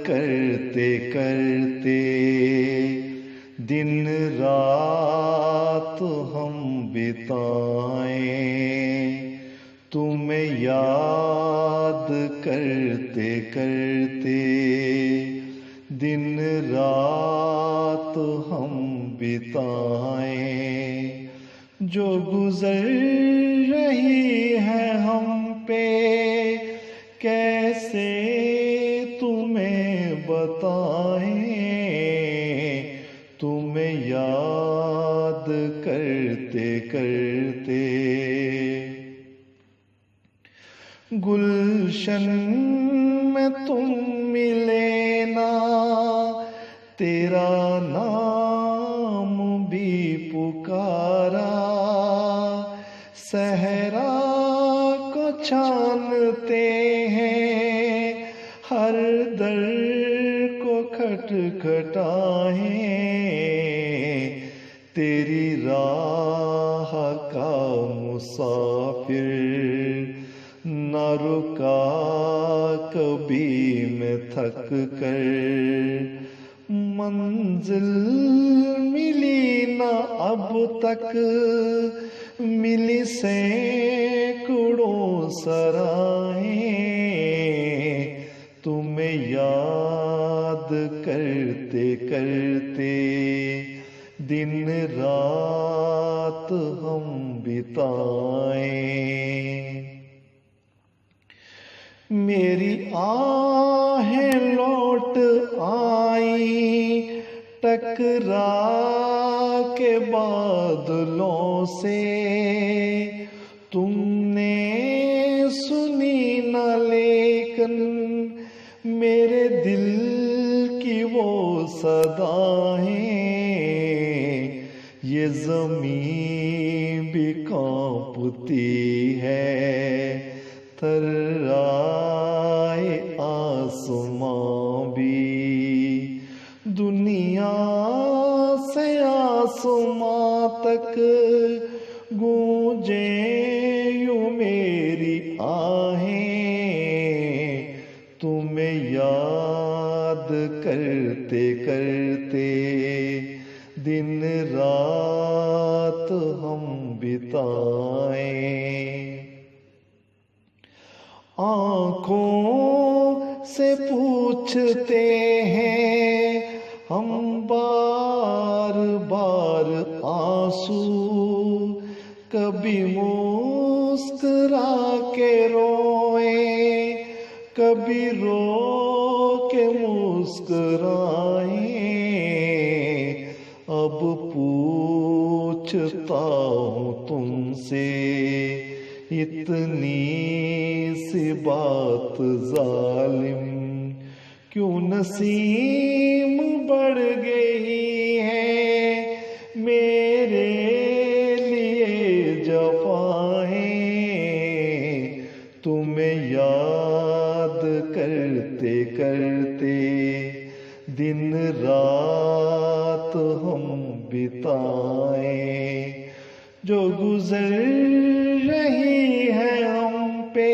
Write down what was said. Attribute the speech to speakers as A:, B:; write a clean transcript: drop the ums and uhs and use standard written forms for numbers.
A: کرتے کرتے دن رات ہم بتائیں، تمہیں یاد کرتے کرتے دن رات ہم بتائیں، جو گزر رہی ہے ہم پہ کیسے تمہیں بتائیں، تمہیں یاد کرتے کرتے۔ گلشن میں تم ملے نا، تیرا نام بھی پکارا، صحرا کو چھانتے ہیں، ہر در کو کھٹکھٹائیں، تیری راہ کا مسافر نہ رکا کبھی میں تھک کر، منزل ملی نہ اب تک، ملی سینکڑوں سرائیں، تمہیں یاد کرتے کرتے دن رات ہم بتائیں۔ میری آہیں لوٹ آئیں ٹکرا کے بادلوں سے، تم نے سنی نہ لیکن میرے دل کی وہ صدائیں، یہ زمین بھی کانپتی ہے، تھرائے آسمان بھی، دنیا سے آسمان تک گونجیں یوں میری آہیں، تمہیں یاد کرتے کرتے دن رات ہم بتائیں۔ آنکھوں سے پوچھتے ہیں ہم بار بار آنسو، کبھی مسکرا کے روئیں، کبھی رو کے مسکرائیں، اب پوچھتا ہوں تم سے اتنی سی بات ظالم، کیوں نسیم بڑھ گئی ہے میرے لیے جفائیں، تمہیں یاد کرتے کرتے دن رات ہم بتائیں، جو گزر رہی ہے ہم پہ